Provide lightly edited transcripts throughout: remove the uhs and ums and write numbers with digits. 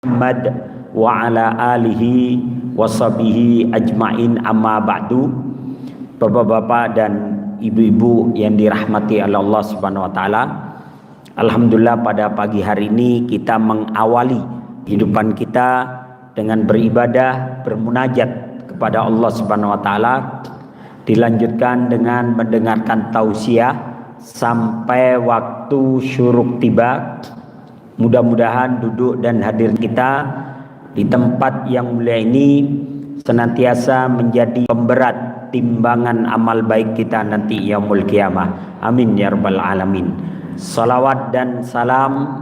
Muhammad wa ala alihi washabihi ajmain, amma ba'du. Bapak-bapak dan ibu-ibu yang dirahmati oleh Allah Subhanahu wa taala. Alhamdulillah pada pagi hari ini kita mengawali kehidupan kita dengan beribadah, bermunajat kepada Allah Subhanahu wa taala, dilanjutkan dengan mendengarkan tausiah sampai waktu syuruk tiba. Mudah-mudahan duduk dan hadir kita di tempat yang mulia ini senantiasa menjadi pemberat timbangan amal baik kita nanti yaumul qiyamah. Amin ya rabbal alamin. Salawat dan salam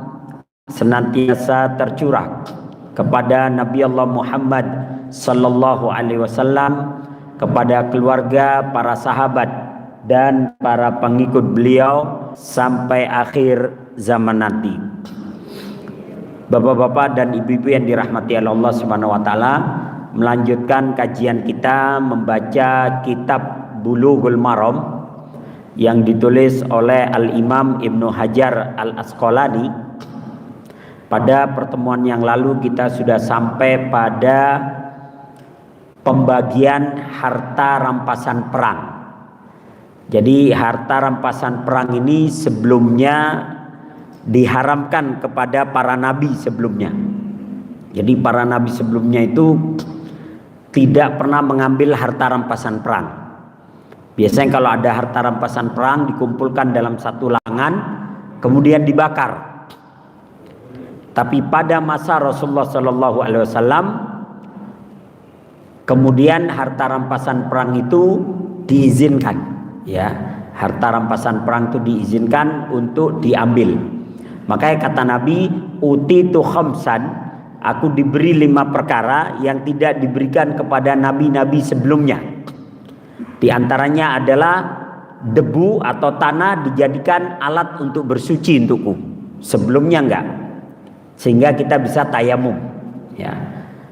senantiasa tercurah kepada Nabi Allah Muhammad sallallahu alaihi wasallam, kepada keluarga, para sahabat dan para pengikut beliau sampai akhir zaman nanti. Bapak-bapak dan ibu-ibu yang dirahmati Allah Subhanahu wa taala, melanjutkan kajian kita membaca kitab Bulughul Maram yang ditulis oleh Al-Imam Ibnu Hajar Al-Asqalani. Pada pertemuan yang lalu kita sudah sampai pada pembagian harta rampasan perang. Jadi harta rampasan perang ini sebelumnya diharamkan kepada para nabi sebelumnya. Jadi para nabi sebelumnya itu tidak pernah mengambil harta rampasan perang. Biasanya kalau ada harta rampasan perang dikumpulkan dalam satu langan kemudian dibakar. Tapi pada masa Rasulullah Shallallahu Alaihi Wasallam kemudian harta rampasan perang itu diizinkan, ya, harta rampasan perang itu diizinkan untuk diambil. Makanya kata Nabi, utitu khamsan, aku diberi 5 perkara yang tidak diberikan kepada nabi-nabi sebelumnya. Di antaranya adalah debu atau tanah dijadikan alat untuk bersuci untukku. Sebelumnya enggak. Sehingga kita bisa tayamum, ya.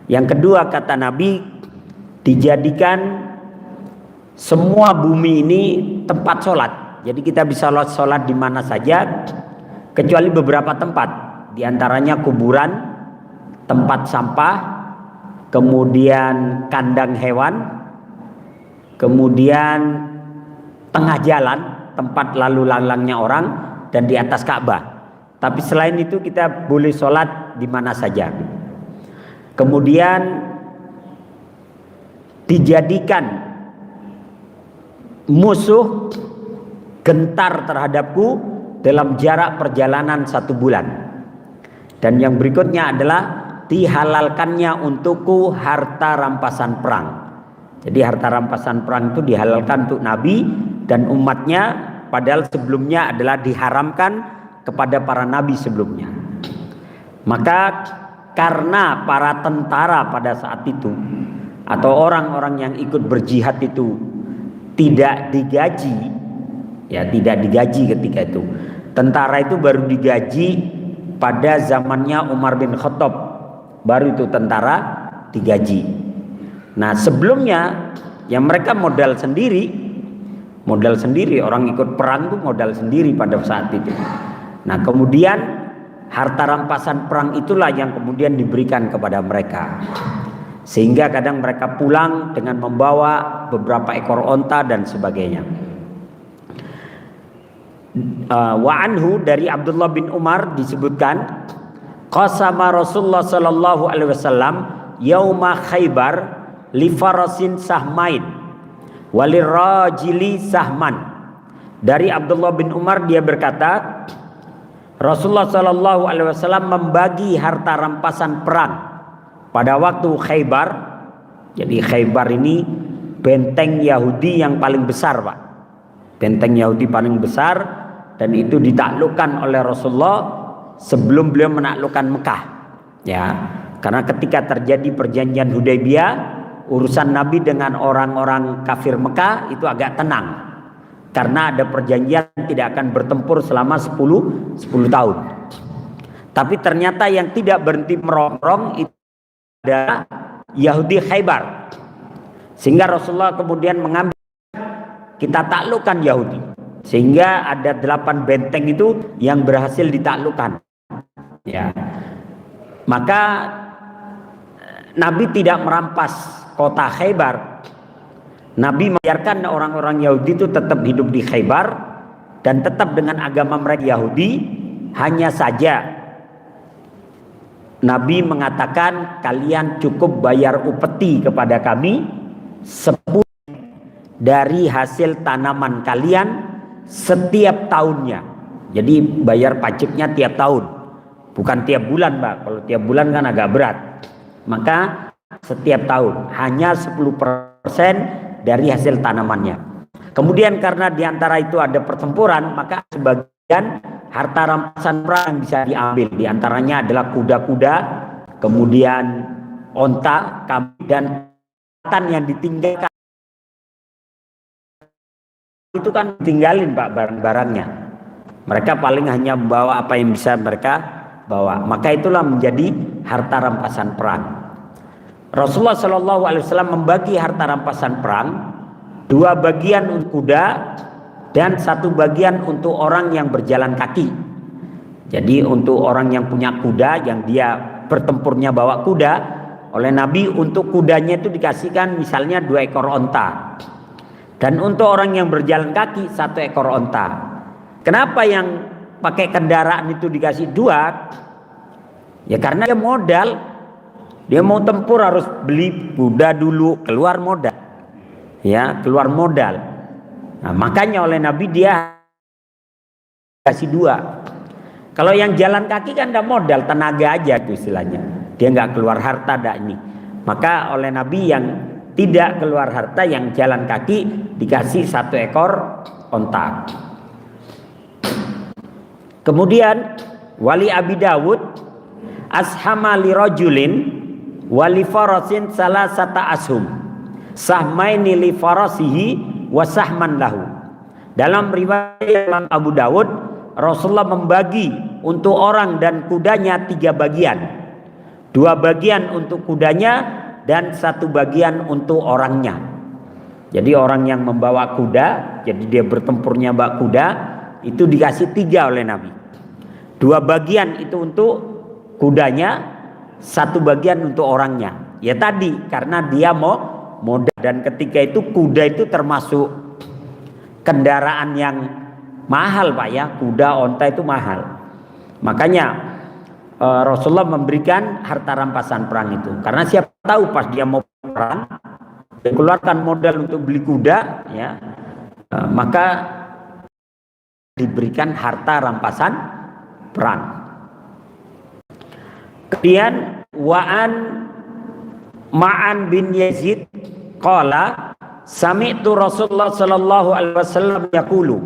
Yang kedua kata Nabi, dijadikan semua bumi ini tempat sholat. Jadi kita bisa sholat di mana saja, kecuali beberapa tempat. Di antaranya kuburan, tempat sampah, kemudian kandang hewan, kemudian tengah jalan, tempat lalu lalangnya orang, dan di atas Ka'bah. Tapi selain itu kita boleh sholat di mana saja. Kemudian dijadikan musuh gentar terhadapku dalam jarak perjalanan 1 bulan. Dan yang berikutnya adalah dihalalkannya untukku harta rampasan perang. Jadi harta rampasan perang itu dihalalkan untuk Nabi dan umatnya, padahal sebelumnya adalah diharamkan kepada para nabi sebelumnya. Maka karena para tentara pada saat itu atau orang-orang yang ikut berjihad itu tidak digaji, ya, tidak digaji ketika itu. Tentara itu baru digaji pada zamannya Umar bin Khattab, baru itu tentara digaji. Nah sebelumnya ya mereka modal sendiri, orang ikut perang itu modal sendiri pada saat itu. Nah kemudian harta rampasan perang itulah yang kemudian diberikan kepada mereka, sehingga kadang mereka pulang dengan membawa beberapa ekor onta dan sebagainya. Wa anhu, dari Abdullah bin Umar disebutkan, qasama Rasulullah sallallahu alaihi wasallam yauma Khaybar li farasin sahmain walirrajili sahman. Dari Abdullah bin Umar dia berkata, Rasulullah sallallahu alaihi wasallam membagi harta rampasan perang pada waktu Khaybar. Jadi Khaybar ini benteng Yahudi yang paling besar, Pak. Benteng Yahudi paling besar, dan itu ditaklukkan oleh Rasulullah sebelum beliau menaklukkan Mekah. Ya, karena ketika terjadi perjanjian Hudaybiyah, urusan Nabi dengan orang-orang kafir Mekah itu agak tenang. Karena ada perjanjian tidak akan bertempur selama 10 tahun. Tapi ternyata yang tidak berhenti merongrong itu adalah Yahudi Khaybar. Sehingga Rasulullah kemudian mengambil, kita taklukkan Yahudi. Sehingga ada 8 benteng itu yang berhasil ditaklukkan. Ya. Maka Nabi tidak merampas kota Khaybar. Nabi membiarkan orang-orang Yahudi itu tetap hidup di Khaybar dan tetap dengan agama mereka Yahudi. Hanya saja Nabi mengatakan, kalian cukup bayar upeti kepada kami 10 dari hasil tanaman kalian setiap tahunnya. Jadi bayar pajaknya tiap tahun, bukan tiap bulan, Pak. Kalau tiap bulan kan agak berat. Maka setiap tahun hanya 10% dari hasil tanamannya. Kemudian karena diantara itu ada pertempuran, maka sebagian harta rampasan perang yang bisa diambil. Diantaranya adalah kuda-kuda, kemudian onta, kambing, dan yang ditinggalkan. Itu kan tinggalin, Pak, barang-barangnya. Mereka paling hanya membawa apa yang bisa mereka bawa. Maka itulah menjadi harta rampasan perang. Rasulullah SAW membagi harta rampasan perang 2 bagian untuk kuda dan 1 bagian untuk orang yang berjalan kaki. Jadi untuk orang yang punya kuda, yang dia bertempurnya bawa kuda, oleh Nabi untuk kudanya itu dikasihkan misalnya 2 ekor onta. Dan untuk orang yang berjalan kaki 1 ekor onta. Kenapa yang pakai kendaraan itu dikasih 2? Ya karena dia modal. Dia mau tempur harus beli kuda dulu, keluar modal. Ya, keluar modal. Nah, makanya oleh Nabi dia kasih 2. Kalau yang jalan kaki kan tidak modal, tenaga aja itu istilahnya. Dia nggak keluar harta dah ini. Maka oleh Nabi yang tidak keluar harta, yang jalan kaki dikasih 1 ekor onta. Kemudian wali Abi Dawud ashama li rajulin wali farasin salasata ashum sahmaini li farasihi wa sahman lahu. Dalam riwayat Imam Abu Dawud, Rasulullah membagi untuk orang dan kudanya 3 bagian. 2 bagian untuk kudanya dan 1 bagian untuk orangnya. Jadi orang yang membawa kuda, jadi dia bertempurnya bawa kuda, itu dikasih 3 oleh Nabi. 2 bagian itu untuk kudanya, 1 bagian untuk orangnya. Ya tadi karena dia mau modal, dan ketika itu kuda itu termasuk kendaraan yang mahal, Pak, ya. Kuda, onta itu mahal. Makanya Rasulullah memberikan harta rampasan perang itu karena siapa tahu pas dia mau perang dia keluarkan modal untuk beli kuda, ya, maka diberikan harta rampasan perang. Kemudian Ma'an bin Yazid qala sami'tu Rasulullah sallallahu alaihi wasallam yaqulu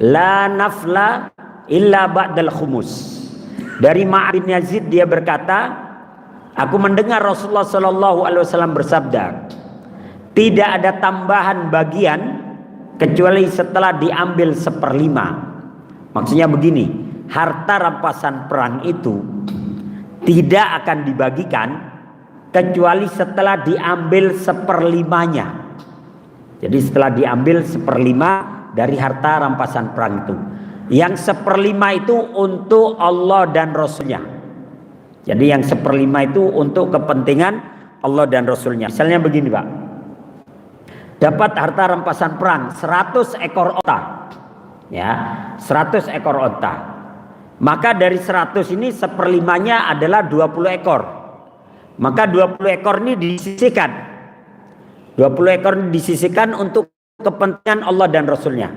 la nafla illa ba'dal khumus. Dari Ma'an bin Yazid dia berkata, aku mendengar Rasulullah sallallahu alaihi wasallam bersabda, tidak ada tambahan bagian kecuali setelah diambil 1/5. Maksudnya begini, harta rampasan perang itu tidak akan dibagikan kecuali setelah diambil 1/5-nya. Jadi setelah diambil 1/5 dari harta rampasan perang itu, yang 1/5 itu untuk Allah dan Rasulnya. Jadi yang 1/5 itu untuk kepentingan Allah dan Rasulnya. Misalnya begini, Pak, dapat harta rampasan perang 100 ekor onta, ya, 100 ekor onta. Maka dari 100 ini 1/5-nya adalah 20 ekor. Maka 20 ekor ini disisihkan. 20 ekor ini disisihkan untuk kepentingan Allah dan Rasulnya.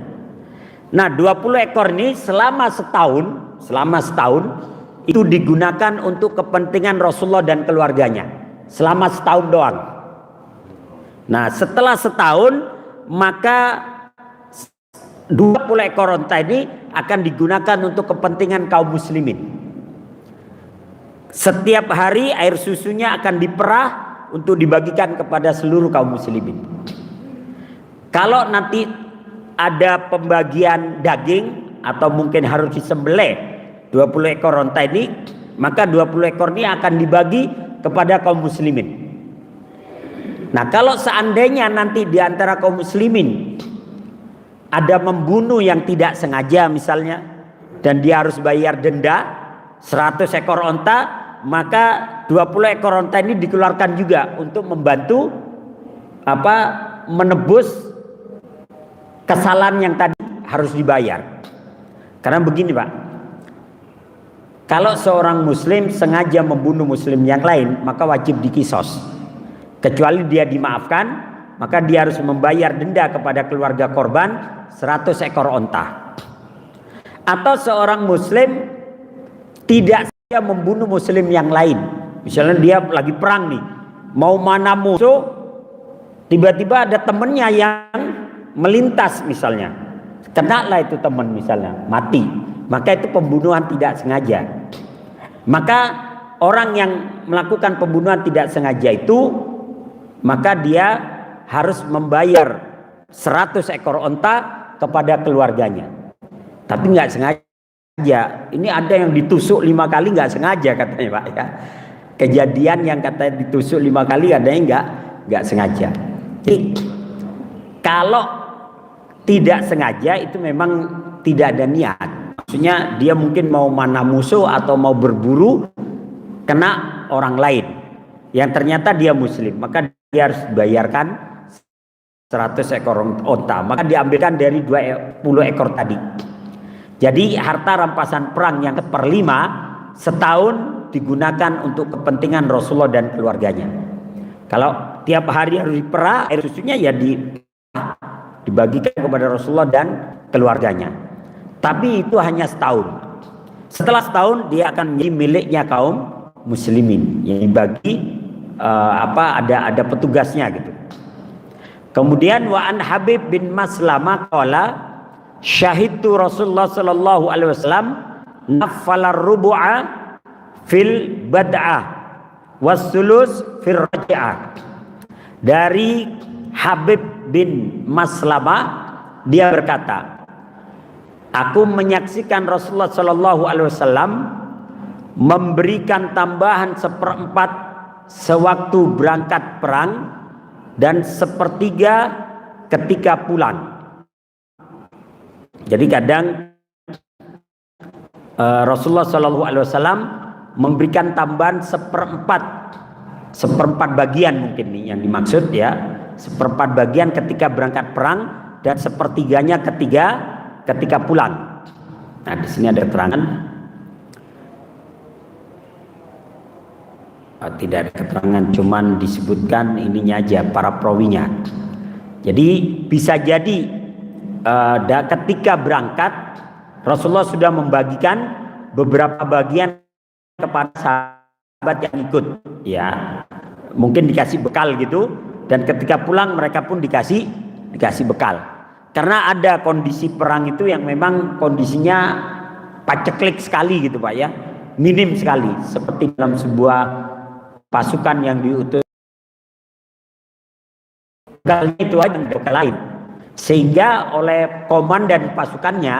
Nah, 20 ekor ini selama setahun itu digunakan untuk kepentingan Rasulullah dan keluarganya. Selama setahun doang. Nah, setelah setahun maka 20 ekor onta ini akan digunakan untuk kepentingan kaum muslimin. Setiap hari air susunya akan diperah untuk dibagikan kepada seluruh kaum muslimin. Kalau nanti ada pembagian daging atau mungkin harus disembelih 20 ekor onta ini, maka 20 ekor ini akan dibagi kepada kaum muslimin. Nah, kalau seandainya nanti di antara kaum muslimin ada membunuh yang tidak sengaja misalnya, dan dia harus bayar denda 100 ekor onta, maka 20 ekor onta ini dikeluarkan juga untuk membantu menebus kesalahan yang tadi harus dibayar. Karena begini Pak, kalau seorang muslim sengaja membunuh muslim yang lain, maka wajib dikisos. Kecuali dia dimaafkan, maka dia harus membayar denda kepada keluarga korban 100 ekor onta. Atau seorang muslim tidak saja membunuh muslim yang lain. Misalnya dia lagi perang nih, mau mana musuh, tiba-tiba ada temennya yang melintas misalnya, kenalah itu teman misalnya, mati, maka itu pembunuhan tidak sengaja. Maka orang yang melakukan pembunuhan tidak sengaja itu, maka dia harus membayar 100 ekor onta kepada keluarganya. Tapi nggak sengaja. Ini ada yang ditusuk 5 kali nggak sengaja katanya Pak ya. Kejadian yang katanya ditusuk 5 kali ada yang nggak sengaja. Jadi kalau tidak sengaja itu memang tidak ada niat. Maksudnya dia mungkin mau mana musuh atau mau berburu kena orang lain yang ternyata dia muslim, maka dia harus bayarkan 100 ekor onta, maka diambilkan dari 20 ekor tadi. Jadi harta rampasan perang yang 1/5 setahun digunakan untuk kepentingan Rasulullah dan keluarganya. Kalau tiap hari harus diperah, air susunya ya dibagikan kepada Rasulullah dan keluarganya. Tapi itu hanya setahun. Setelah setahun dia akan menjadi miliknya kaum muslimin yang dibagi ada petugasnya gitu. Kemudian wa an Habib bin Maslamah qala syahidtu Rasulullah sallallahu alaihi wasallam naffala rubu'a fil bad'ah was-sulus fil raj'ah. Dari Habib bin Maslamah dia berkata, aku menyaksikan Rasulullah sallallahu alaihi wasallam memberikan tambahan 1/4 sewaktu berangkat perang dan 1/3 ketika pulang. Jadi kadang Rasulullah sallallahu alaihi wasallam memberikan tambahan 1/4 bagian mungkin nih yang dimaksud ya, 1/4 bagian ketika berangkat perang dan 1/3-nya ketika pulang. Nah, di sini ada keterangan. Tidak ada keterangan, cuman disebutkan ininya aja, para perawinya. Jadi bisa jadi ketika berangkat Rasulullah sudah membagikan beberapa bagian kepada sahabat yang ikut, ya mungkin dikasih bekal gitu, dan ketika pulang mereka pun dikasih bekal. Karena ada kondisi perang itu yang memang kondisinya paceklik sekali gitu Pak ya, minim sekali, seperti dalam sebuah pasukan yang diutus bekalnya itu aja bekal lain, sehingga oleh komandan pasukannya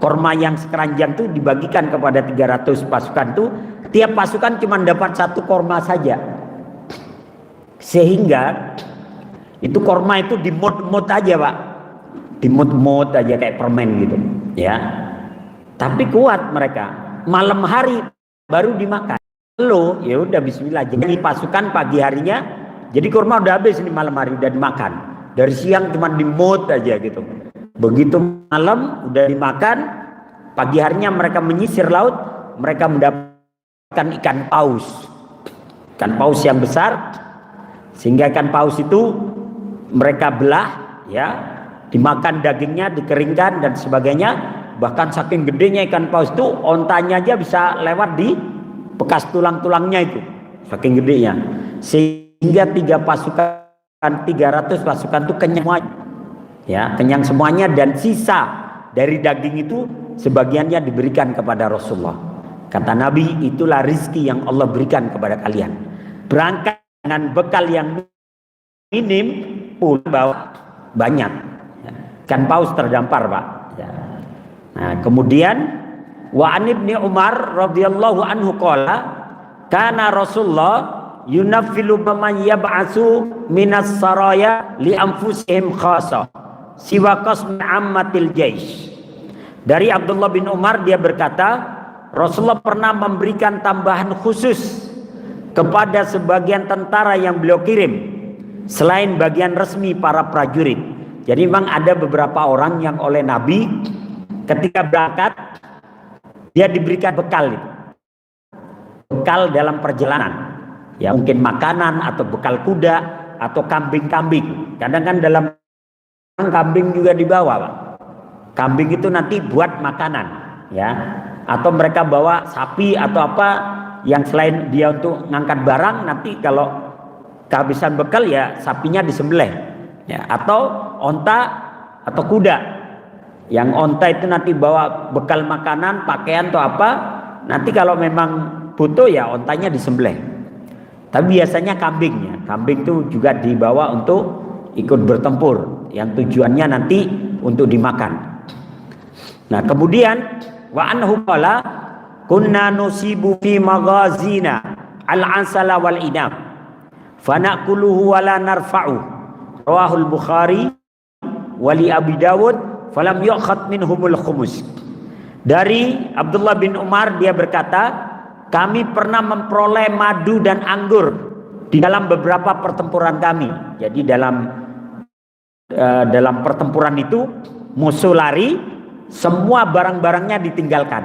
korma yang sekeranjang itu dibagikan kepada 300 pasukan itu, tiap pasukan cuma dapat 1 korma saja, sehingga itu korma itu dimut-mut aja Pak, dimut-mut aja kayak permen gitu ya, tapi kuat mereka. Malam hari baru dimakan. Lalu ya udah bismillah, jadi pasukan pagi harinya jadi kurma udah habis, ini malam hari udah dimakan. Dari siang cuma dimut aja gitu, begitu malam udah dimakan. Pagi harinya mereka menyisir laut, mereka mendapatkan ikan paus yang besar, sehingga ikan paus itu mereka belah ya, dimakan dagingnya, dikeringkan dan sebagainya. Bahkan saking gedenya ikan paus itu, ontanya aja bisa lewat di bekas tulang-tulangnya itu, saking gedenya, sehingga 300 pasukan itu kenyang semuanya, ya kenyang semuanya, dan sisa dari daging itu sebagiannya diberikan kepada Rasulullah. Kata Nabi, itulah rizki yang Allah berikan kepada kalian. Berangkat dengan bekal yang minim, pulang bawa banyak. Kan paus terdampar Pak. Nah kemudian wa an Ibnu Umar radhiyallahu anhu qala kana Rasulullah yunaffilu man yab'atsu minas saraya li anfusihim khassa siwa qasmi ammatil jaish. Dari Abdullah bin Umar dia berkata, Rasulullah pernah memberikan tambahan khusus kepada sebagian tentara yang beliau kirim selain bagian resmi para prajurit. Jadi memang ada beberapa orang yang oleh Nabi ketika berangkat dia diberikan bekal itu. Bekal dalam perjalanan. Ya mungkin makanan atau bekal kuda atau kambing-kambing. Kadang kan dalam kambing juga dibawa, Pak. Kambing itu nanti buat makanan, ya. Atau mereka bawa sapi atau apa yang selain dia untuk ngangkat barang, nanti kalau kehabisan bekal ya sapinya disembelih, ya. Atau onta atau kuda. Yang onta itu nanti bawa bekal makanan, pakaian atau apa. Nanti kalau memang butuh ya ontanya disembelih. Tapi biasanya kambingnya, kambing itu juga dibawa untuk ikut bertempur, yang tujuannya nanti untuk dimakan. Nah kemudian wa anhu qala kunna nusibu fi maghazina al-asala wal inam fanaquluhu wa la narfa'u rawahul Bukhari wali Abi Dawud falam yu'khad minhumul khumus. Dari Abdullah bin Umar dia berkata, kami pernah memperoleh madu dan anggur di dalam beberapa pertempuran kami. Jadi dalam pertempuran itu musuh lari, semua barang-barangnya ditinggalkan,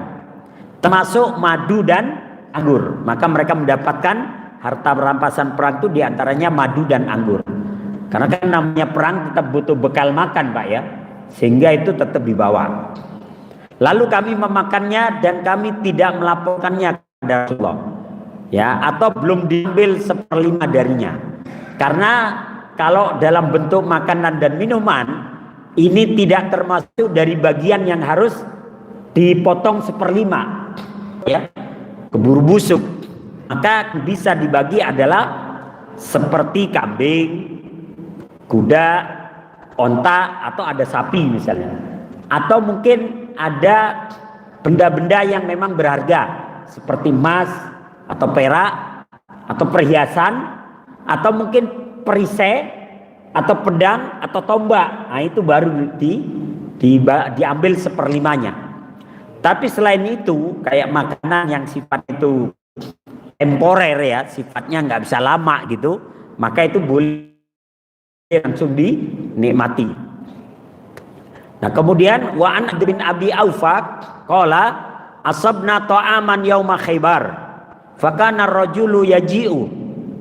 termasuk madu dan anggur. Maka mereka mendapatkan harta rampasan perang itu diantaranya madu dan anggur. Karena kan namanya perang tetap butuh bekal makan, Pak, ya, sehingga itu tetap dibawa. Lalu kami memakannya dan kami tidak melaporkannya kepada Rasulullah, ya, atau belum diambil 1/5 darinya. Karena kalau dalam bentuk makanan dan minuman ini tidak termasuk dari bagian yang harus dipotong 1/5, ya, keburu busuk. Maka bisa dibagi adalah seperti kambing, kuda, onta, atau ada sapi misalnya, atau mungkin ada benda-benda yang memang berharga seperti emas atau perak atau perhiasan atau mungkin perisai atau pedang atau tombak. Nah itu baru diambil 1/5-nya. Tapi selain itu kayak makanan yang sifat itu temporer, ya, sifatnya nggak bisa lama gitu, maka itu boleh langsung dinikmati. Nah kemudian wa an bin Abi Aufa qala asabna ta'aman yauma Khaybar fakana ar-rajulu yaji'u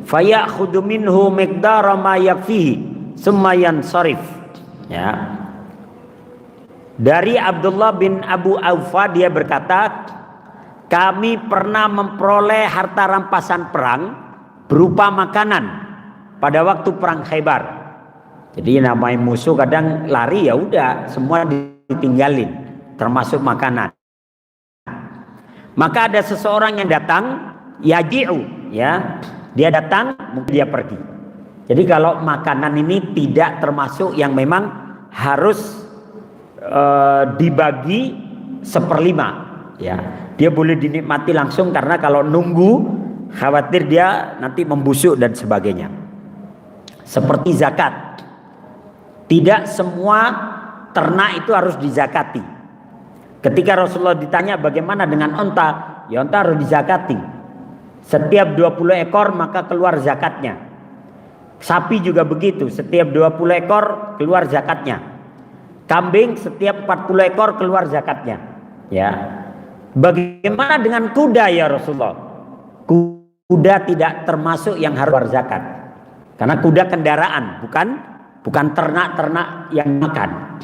fayakhudhu minhu miqdara ma yakfihi summa yansarif. Ya. Dari Abdullah bin Abu Aufa dia berkata, kami pernah memperoleh harta rampasan perang berupa makanan pada waktu perang Khaybar. Jadi namanya musuh kadang lari, ya udah semua ditinggalin termasuk makanan. Maka ada seseorang yang datang, yaji'u, ya, dia datang, mungkin dia pergi. Jadi kalau makanan ini tidak termasuk yang memang harus dibagi 1/5, ya, dia boleh dinikmati langsung karena kalau nunggu khawatir dia nanti membusuk dan sebagainya. Seperti zakat, tidak semua ternak itu harus dizakati. Ketika Rasulullah ditanya bagaimana dengan onta, ya onta harus dizakati. Setiap 20 ekor maka keluar zakatnya. Sapi juga begitu, setiap 20 ekor keluar zakatnya. Kambing setiap 40 ekor keluar zakatnya. Ya. Bagaimana dengan kuda ya Rasulullah? Kuda tidak termasuk yang harus keluar zakat. Karena kuda kendaraan, bukan ternak-ternak yang makan.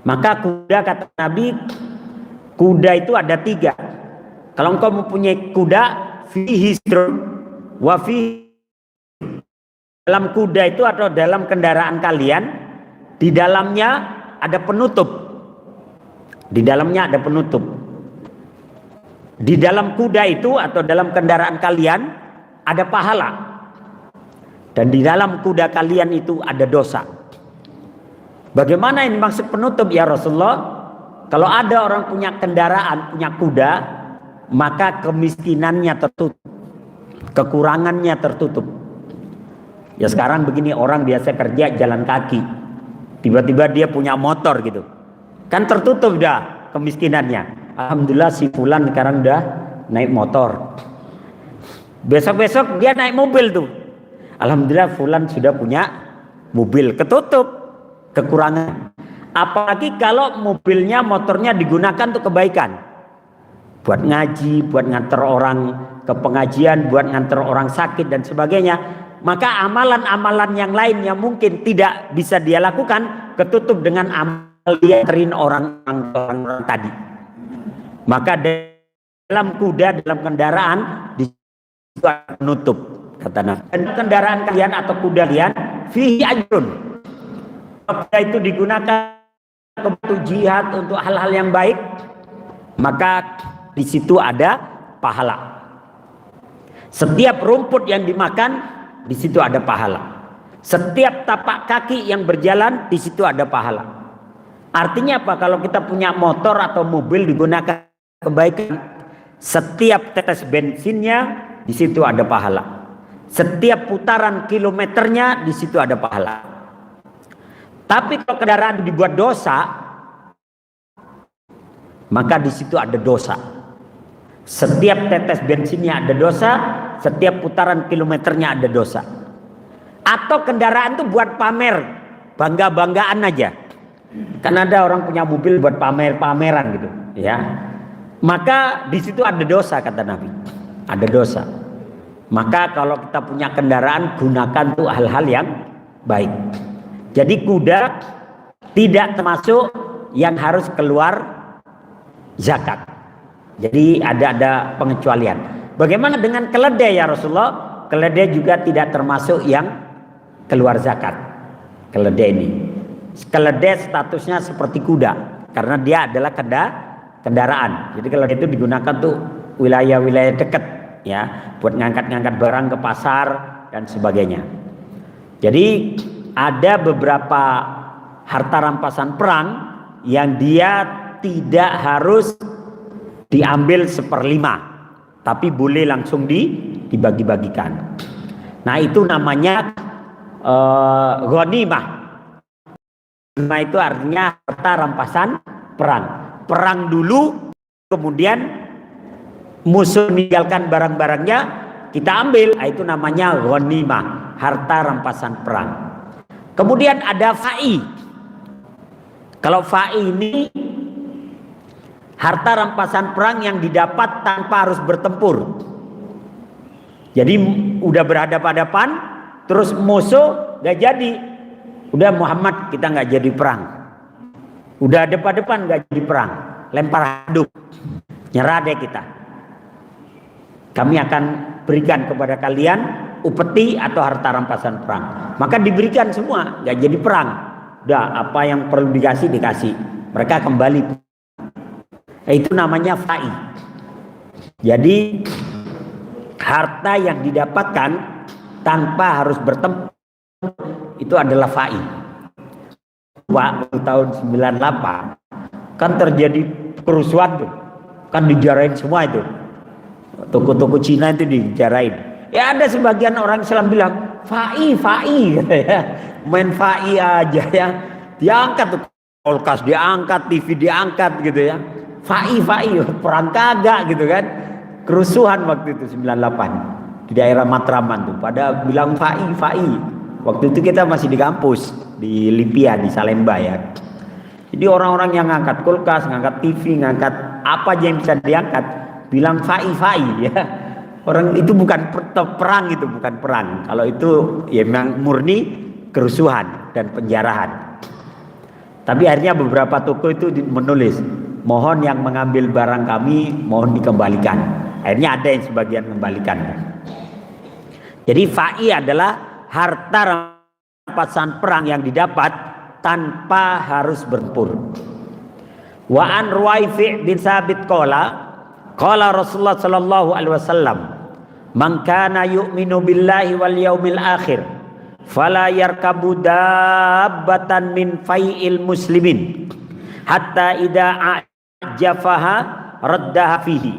Maka kuda, kata Nabi, kuda itu ada 3. Kalau engkau mempunyai kuda, fihi sitrun wa fi, dalam kuda itu atau dalam kendaraan kalian, di dalamnya ada penutup. Di dalamnya ada penutup. Di dalam kuda itu atau dalam kendaraan kalian ada pahala. Dan di dalam kuda kalian itu ada dosa. Bagaimana ini maksud penutup ya Rasulullah? Kalau ada orang punya kendaraan, punya kuda, maka kemiskinannya tertutup, kekurangannya tertutup. Ya sekarang begini, orang biasa kerja jalan kaki, tiba-tiba dia punya motor gitu, kan tertutup dah kemiskinannya. Alhamdulillah si fulan sekarang udah naik motor. Besok-besok dia naik mobil tuh. Alhamdulillah fulan sudah punya mobil. Ketutup kekurangan. Apalagi kalau mobilnya, motornya digunakan untuk kebaikan. Buat ngaji, buat nganter orang ke pengajian, buat nganter orang sakit dan sebagainya. Maka amalan-amalan yang lain yang mungkin tidak bisa dia lakukan, ketutup dengan amal dia nganterin orang-orang tadi. Maka dalam kuda, dalam kendaraan disitu menutup, kata Nabi. Dan kendaraan kalian atau kuda kalian fihi ajrun. Kuda itu digunakan untuk jihad, untuk hal-hal yang baik, maka di situ ada pahala. Setiap rumput yang dimakan, di situ ada pahala. Setiap tapak kaki yang berjalan, di situ ada pahala. Artinya apa? Kalau kita punya motor atau mobil digunakan kebaikan, setiap tetes bensinnya di situ ada pahala. Setiap putaran kilometernya di situ ada pahala. Tapi kalau kendaraan dibuat dosa, maka di situ ada dosa. Setiap tetes bensinnya ada dosa, setiap putaran kilometernya ada dosa. Atau kendaraan itu buat pamer, bangga-banggaan aja. Kan ada orang punya mobil buat pamer-pameran gitu, ya. Maka di situ ada dosa, kata Nabi. Ada dosa. Maka kalau kita punya kendaraan, gunakan tuh hal-hal yang baik. Jadi kuda tidak termasuk yang harus keluar zakat. Jadi ada pengecualian. Bagaimana dengan keledai ya Rasulullah? Keledai juga tidak termasuk yang keluar zakat. Keledai ini. Keledai statusnya seperti kuda karena dia adalah kendaraan. Jadi kalau itu digunakan tuh wilayah-wilayah dekat, ya, buat ngangkat-ngangkat barang ke pasar dan sebagainya. Jadi ada beberapa harta rampasan perang yang dia tidak harus diambil 1/5, tapi boleh langsung dibagi-bagikan. Nah itu namanya ghanimah. Ghanimah itu artinya harta rampasan perang. Perang dulu, kemudian musuh meninggalkan barang-barangnya, kita ambil. Nah, itu namanya ghanimah, harta rampasan perang. Kemudian ada fa'i. Kalau fa'i ini harta rampasan perang yang didapat tanpa harus bertempur. Jadi udah berhadapan-hadapan, terus musuh gak jadi. Udah Muhammad kita gak jadi perang. Udah depan-depan gak jadi perang, lempar handuk, nyerah deh kita. Kami akan berikan kepada kalian upeti atau harta rampasan perang. Maka diberikan semua, gak jadi perang. Udah apa yang perlu dikasih dikasih. Mereka kembali. Itu namanya fa'i. Jadi harta yang didapatkan tanpa harus bertempur itu adalah fa'i. Waktu tahun 98 kan terjadi kerusuhan tuh, kan dijarain semua itu, toko-toko Cina itu dijarain. Ya ada sebagian orang Islam bilang fa'i gitu ya, main fa'i aja ya, diangkat tuh kulkas diangkat, TV diangkat gitu ya, fa'i perang kagak gitu kan. Kerusuhan waktu itu 98 di daerah Matraman tuh, pada bilang fa'i. Waktu itu kita masih di kampus di Lipia di Salemba ya. Jadi orang-orang yang ngangkat kulkas, ngangkat TV, ngangkat apa aja yang bisa diangkat, bilang fa'i ya. Orang itu bukan perang, itu bukan perang. Kalau itu ya memang murni kerusuhan dan penjarahan. Tapi akhirnya beberapa toko itu menulis, mohon yang mengambil barang kami mohon dikembalikan. Akhirnya ada yang sebagian kembalikan. Jadi fa'i adalah harta rampasan perang yang didapat tanpa harus bertempur. Wa an Ruwaifi' bin Sabit qala Rasulullah sallallahu alaihi wasallam, man kana yu'minu billahi wal yaumil akhir fala yarkabu dabbatan min fai'il muslimin hatta idza ajafaha raddaha fihi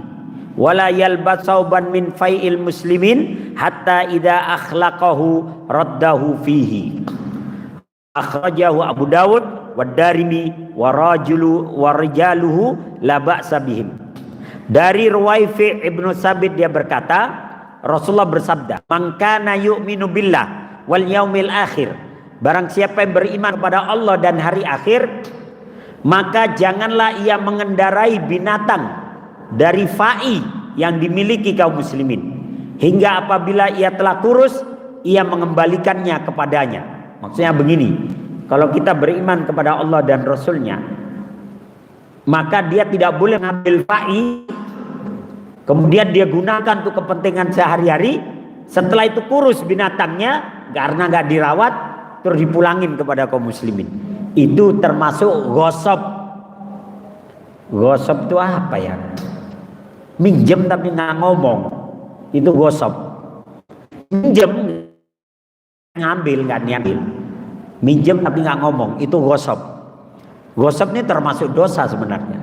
wala yalbas sauban min fai'il muslimin hatta idza akhlaqahu raddahu fihi. Akhrajahu Abu Dawud wad-Darimi wa rijaluhu la ba'sa bihim. Dari Ruwaifi' ibnu Sabit dia berkata, Rasulullah bersabda, "Man kana yu'minu billah wal yaumil akhir." Barang siapa yang beriman kepada Allah dan hari akhir, maka janganlah ia mengendarai binatang dari fa'i yang dimiliki kaum muslimin, hingga apabila ia telah kurus, ia mengembalikannya kepadanya. Maksudnya begini, kalau kita beriman kepada Allah dan Rasulnya, maka dia tidak boleh mengambil fa'i kemudian dia gunakan untuk kepentingan sehari-hari. Setelah itu kurus binatangnya karena nggak dirawat, terus dipulangin kepada kaum muslimin. Itu termasuk ghosab. Ghosab itu apa ya? Minjem tapi nggak ngomong, itu ghosab. Minjem ngambil nggak diambil, minjem tapi nggak ngomong, itu ghosab. Ghosab ini termasuk dosa sebenarnya.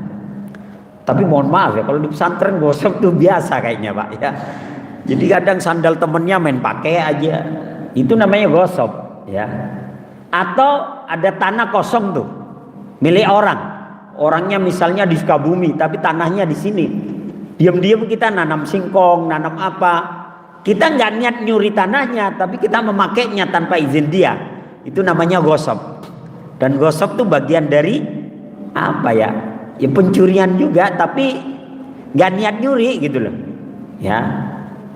Tapi mohon maaf ya, kalau di pesantren ghosab itu biasa kayaknya Pak ya. Jadi kadang sandal temennya main pakai aja, itu namanya ghosab ya. Atau ada tanah kosong tuh milik orang, orangnya misalnya di Sukabumi tapi tanahnya di sini. Diam-diam kita nanam singkong, nanam apa, kita nggak niat nyuri tanahnya, tapi kita memakainya tanpa izin dia. Itu namanya ghosab. Dan ghosab itu bagian dari apa ya? Ya pencurian juga, tapi nggak niat nyuri gitu loh. Ya,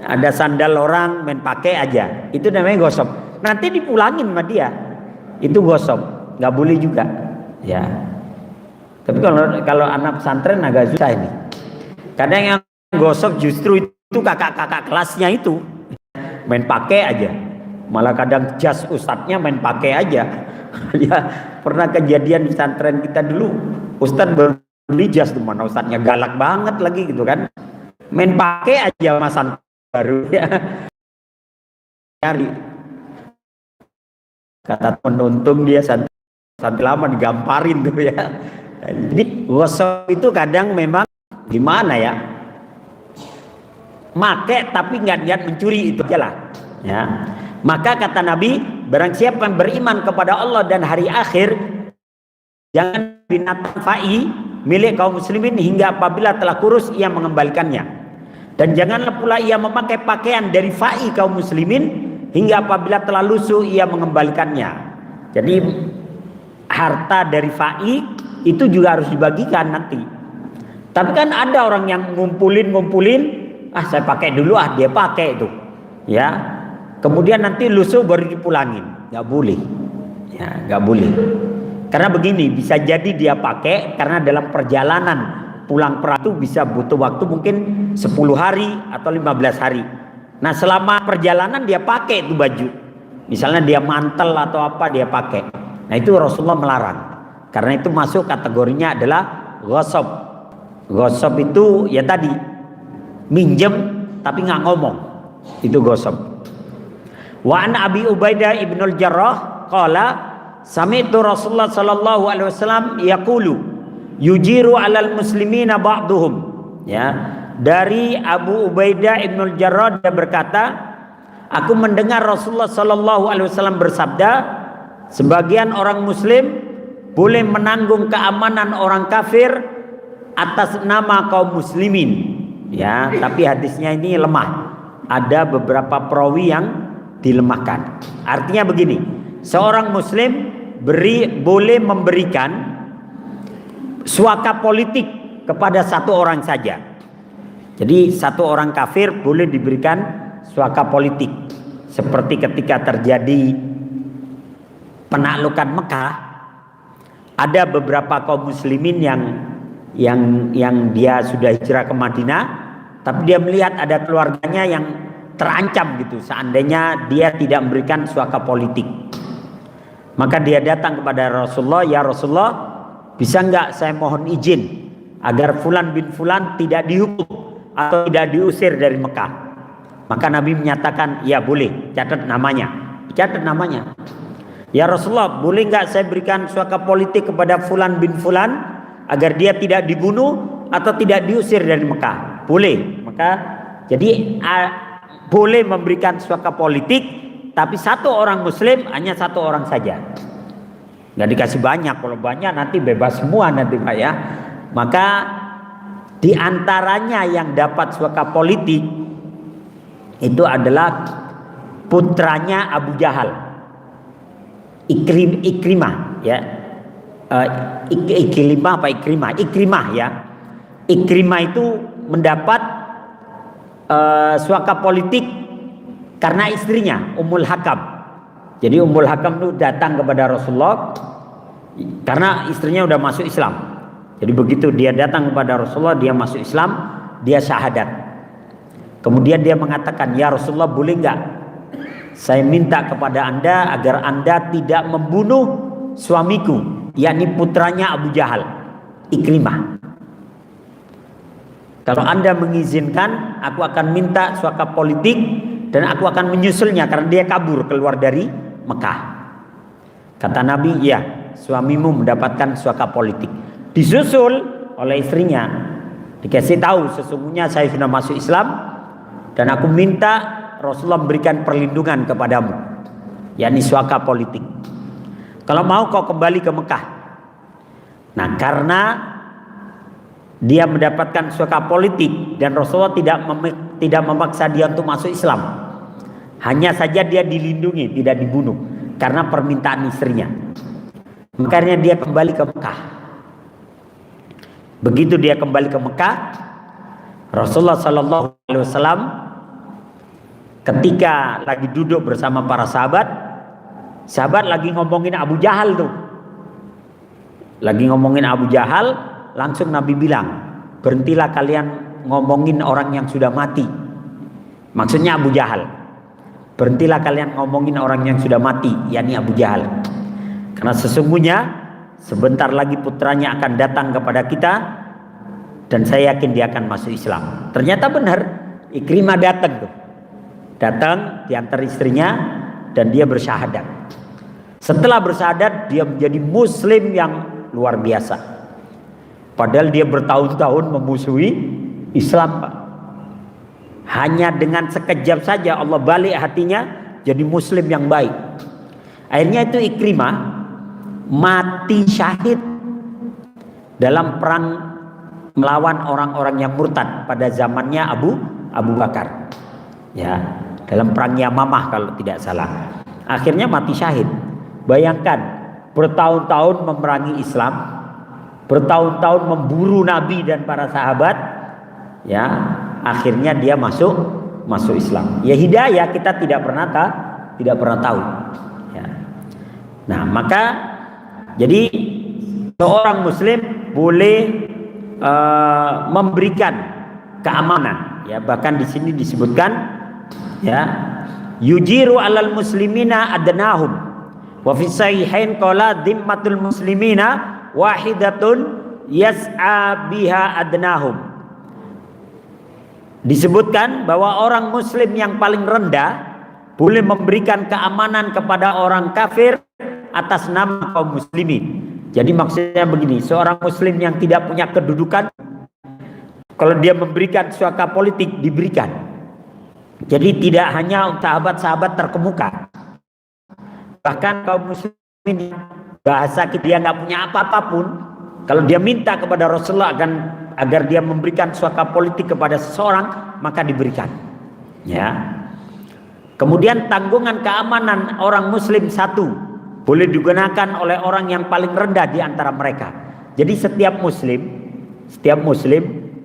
ada sandal orang main pakai aja, itu namanya ghosab. Nanti dipulangin sama dia, itu ghosab, nggak boleh juga. Ya. Tapi kalau anak pesantren agak susah ini. Kadang yang ghosab justru itu kakak-kakak kelasnya itu main pakai aja, malah kadang jas ustadznya main pakai aja. Ya pernah kejadian di pesantren kita dulu, ustadz beli jas tuh, mana ustadznya galak banget lagi gitu kan, main pakai aja masan baru ya. Cari kata penuntung dia sampai lama digamparin tuh ya. Jadi ghosab itu kadang memang gimana ya, make tapi nggak niat mencuri, itu aja lah ya. Maka kata Nabi, barang siapa yang beriman kepada Allah dan hari akhir, jangan binatang fa'i milik kaum muslimin hingga apabila telah kurus ia mengembalikannya, dan janganlah pula ia memakai pakaian dari fa'i kaum muslimin hingga apabila telah lusuh ia mengembalikannya. Jadi harta dari fa'i itu juga harus dibagikan nanti. Tapi kan ada orang yang ngumpulin, saya pakai dulu, dia pakai itu, ya. Kemudian nanti lusuh baru dipulangin, nggak boleh, ya, nggak boleh. Karena begini, bisa jadi dia pakai karena dalam perjalanan pulang perang itu bisa butuh waktu mungkin 10 hari atau 15 hari. Nah selama perjalanan dia pakai itu baju, misalnya dia mantel atau apa dia pakai. Nah itu Rasulullah melarang, karena itu masuk kategorinya adalah ghosab. Ghosab itu ya tadi, minjem tapi nggak ngomong, itu ghosab. Wa an Abi Ubaidah ibnul Jarrah qala sami'tu Rasulullah sallallahu alaihi wasallam yaqulu yujiru 'alal muslimina ba'duhum. Ya, dari Abu Ubaidah ibnul Jarrah dia berkata, aku mendengar Rasulullah sallallahu alaihi wasallam bersabda, sebagian orang muslim boleh menanggung keamanan orang kafir atas nama kaum muslimin, ya. Tapi hadisnya ini lemah, ada beberapa perawi yang dilemahkan. Artinya begini, seorang muslim boleh memberikan suaka politik kepada satu orang saja. Jadi satu orang kafir boleh diberikan suaka politik, seperti ketika terjadi penaklukan Mekah, ada beberapa kaum muslimin yang dia sudah hijrah ke Madinah, tapi dia melihat ada keluarganya yang terancam gitu seandainya dia tidak memberikan suaka politik. Maka dia datang kepada Rasulullah, ya Rasulullah, bisa nggak saya mohon izin agar fulan bin fulan tidak dihukum atau tidak diusir dari Mekah. Maka Nabi menyatakan, ya boleh, catat namanya. Ya Rasulullah, boleh nggak saya berikan suaka politik kepada fulan bin fulan agar dia tidak dibunuh atau tidak diusir dari Mekah? Boleh. Maka jadi boleh memberikan suaka politik, tapi satu orang muslim hanya satu orang saja. nggak dikasih banyak. Kalau banyak nanti bebas semua nanti Pak ya. Maka di antaranya yang dapat suaka politik itu adalah putranya Abu Jahal, Ikrimah ya. Ikrimah ya. Ikrimah itu mendapat suaka politik karena istrinya Ummul Hakam. Jadi Ummul Hakam itu datang kepada Rasulullah karena istrinya udah masuk Islam. Jadi begitu dia datang kepada Rasulullah, dia masuk Islam, dia syahadat. Kemudian dia mengatakan, ya Rasulullah, boleh nggak saya minta kepada anda agar anda tidak membunuh suamiku, yakni putranya Abu Jahal, Ikrimah. Kalau anda mengizinkan, aku akan minta suaka politik dan aku akan menyusulnya karena dia kabur keluar dari Mekah. Kata Nabi, ya, suamimu mendapatkan suaka politik. Disusul oleh istrinya, dikasih tahu sesungguhnya saya sudah masuk Islam dan aku minta Rasulullah memberikan perlindungan kepadamu, yakni suaka politik. Kalau mau kau kembali ke Mekah. Nah, karena dia mendapatkan suaka politik dan Rasulullah tidak memaksa dia untuk masuk Islam, hanya saja dia dilindungi, tidak dibunuh karena permintaan istrinya. Makanya dia kembali ke Mekah. Begitu dia kembali ke Mekah, Rasulullah Sallallahu Alaihi Wasallam ketika lagi duduk bersama para sahabat lagi ngomongin Abu Jahal tuh, langsung Nabi bilang, berhentilah kalian ngomongin orang yang sudah mati. Maksudnya Abu Jahal. Berhentilah kalian ngomongin orang yang sudah mati, yakni Abu Jahal. Karena sesungguhnya sebentar lagi putranya akan datang kepada kita dan saya yakin dia akan masuk Islam. Ternyata benar, Ikrimah datang tuh. Datang diantar istrinya dan dia bersyahadat. Setelah bersyahadat dia menjadi muslim yang luar biasa. Padahal dia bertahun-tahun memusuhi Islam, Pak. Hanya dengan sekejap saja Allah balik hatinya jadi muslim yang baik. Akhirnya itu Ikrimah mati syahid dalam perang melawan orang-orang yang murtad pada zamannya Abu Bakar. Ya, dalam perang Yamamah kalau tidak salah. Akhirnya mati syahid. Bayangkan, bertahun-tahun memerangi Islam, bertahun-tahun memburu Nabi dan para sahabat, ya, akhirnya dia masuk Islam. Ya, hidayah kita tidak pernah tahu. Ya. Nah, maka jadi seorang muslim boleh memberikan keamanan, ya, bahkan di sini disebutkan, ya, yujiru alal muslimina adnahum wa fi sahihain qala dhimmatul muslimina wahidatun yas'a biha adnahum. Disebutkan bahwa orang muslim yang paling rendah boleh memberikan keamanan kepada orang kafir atas nama kaum muslimin. Jadi maksudnya begini, seorang muslim yang tidak punya kedudukan, kalau dia memberikan suaka politik, diberikan. Jadi tidak hanya sahabat-sahabat terkemuka, bahkan kaum muslimin bahasa dia nggak punya apa-apa pun, kalau dia minta kepada Rasulullah agar dia memberikan suaka politik kepada seseorang, maka diberikan. Ya. Kemudian tanggungan keamanan orang muslim satu boleh digunakan oleh orang yang paling rendah di antara mereka. Jadi setiap muslim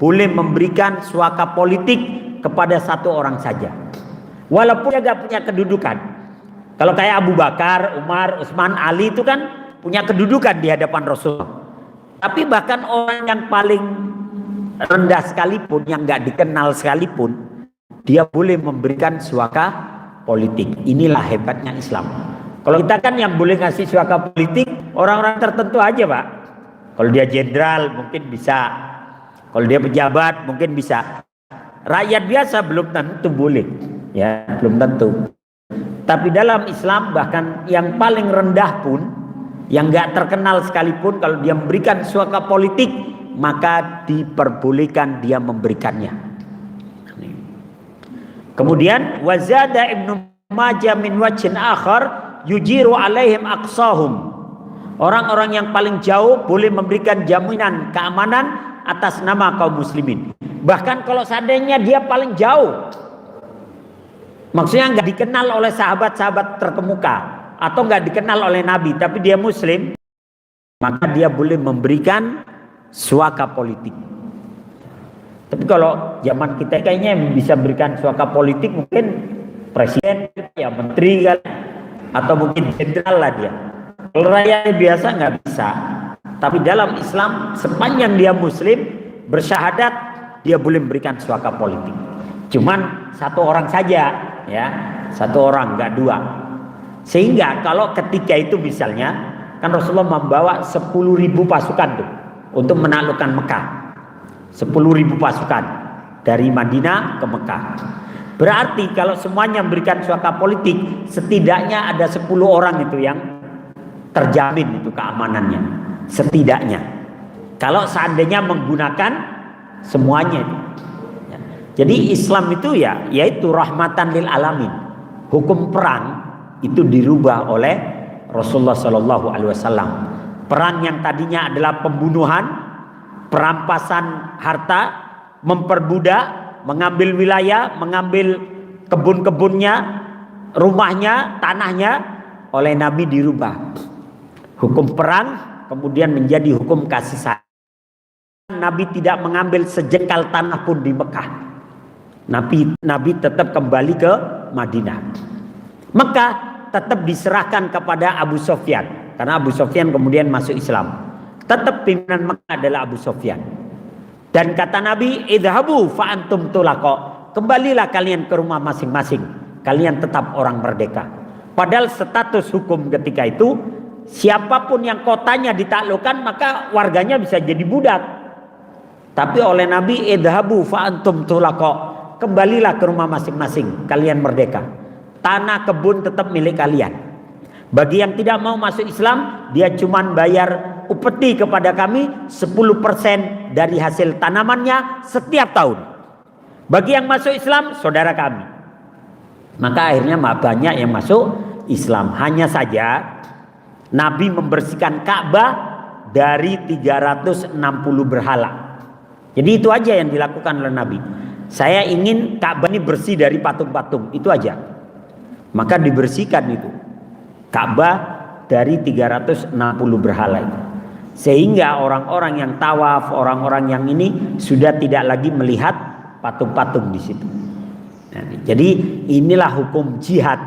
boleh memberikan suaka politik kepada satu orang saja, walaupun dia gak punya kedudukan. Kalau kayak Abu Bakar, Umar, Utsman, Ali itu kan punya kedudukan di hadapan Rasulullah. Tapi bahkan orang yang paling rendah sekalipun, yang gak dikenal sekalipun, dia boleh memberikan suaka politik. Inilah hebatnya Islam. Kalau kita kan yang boleh ngasih suaka politik orang-orang tertentu aja, Pak. Kalau dia jenderal mungkin bisa, kalau dia pejabat mungkin bisa. Rakyat biasa belum tentu boleh, ya, belum tentu. Tapi dalam Islam bahkan yang paling rendah pun, yang nggak terkenal sekalipun, kalau dia memberikan suaka politik, maka diperbolehkan dia memberikannya. Kemudian wazada Ibnu Majah min wajhin akhar yujiru alaihim aqsahum Orang-orang yang paling jauh boleh memberikan jaminan keamanan atas nama kaum muslimin. Bahkan kalau seandainya dia paling jauh, maksudnya nggak dikenal oleh sahabat-sahabat terkemuka atau nggak dikenal oleh Nabi, tapi dia muslim, maka dia boleh memberikan suaka politik. Tapi kalau zaman kita kayaknya yang bisa berikan suaka politik mungkin presiden, ya menteri kan, atau mungkin jenderal lah dia. Kalau rakyat biasa nggak bisa. Tapi dalam Islam sepanjang dia muslim bersyahadat, dia boleh memberikan suaka politik. Cuman satu orang saja, ya, satu orang, nggak dua. Sehingga kalau ketika itu misalnya kan Rasulullah membawa 10.000 pasukan tuh untuk menaklukkan Mekah. 10.000 pasukan dari Madinah ke Mekah. Berarti kalau semuanya memberikan suaka politik, setidaknya ada 10 orang itu yang terjamin itu keamanannya. Setidaknya. Kalau seandainya menggunakan semuanya itu. Ya. Jadi Islam itu ya, yaitu rahmatan lil alamin. Hukum perang itu dirubah oleh Rasulullah Shallallahu Alaihi Wasallam. Perang yang tadinya adalah pembunuhan, perampasan harta, memperbudak, mengambil wilayah, mengambil kebun-kebunnya, rumahnya, tanahnya, oleh Nabi dirubah. Hukum perang kemudian menjadi hukum kasih sayang. Nabi tidak mengambil sejengkal tanah pun di Mekah. Nabi tetap kembali ke Madinah. Mekah tetap diserahkan kepada Abu Sufyan, karena Abu Sufyan kemudian masuk Islam. Tetap pimpinan Mekah adalah Abu Sufyan. Dan kata Nabi, idhabu fa antum tulaqa. Kembalilah kalian ke rumah masing-masing. Kalian tetap orang merdeka. Padahal status hukum ketika itu, siapapun yang kotanya ditaklukkan maka warganya bisa jadi budak. Tapi oleh Nabi, idhabu fa antum tulaqa. Kembalilah ke rumah masing-masing. Kalian merdeka. Tanah kebun tetap milik kalian. Bagi yang tidak mau masuk Islam, dia cuma bayar upeti kepada kami 10% dari hasil tanamannya setiap tahun. Bagi yang masuk Islam, saudara kami. Maka akhirnya banyak yang masuk Islam. Hanya saja Nabi membersihkan Ka'bah dari 360 berhala. Jadi itu aja yang dilakukan oleh Nabi. Saya ingin Ka'bah ini bersih dari patung-patung, itu aja. Maka dibersihkan itu Ka'bah dari 360 berhala itu. Sehingga orang-orang yang tawaf, orang-orang yang ini sudah tidak lagi melihat patung-patung di situ. Nah, jadi inilah hukum jihad.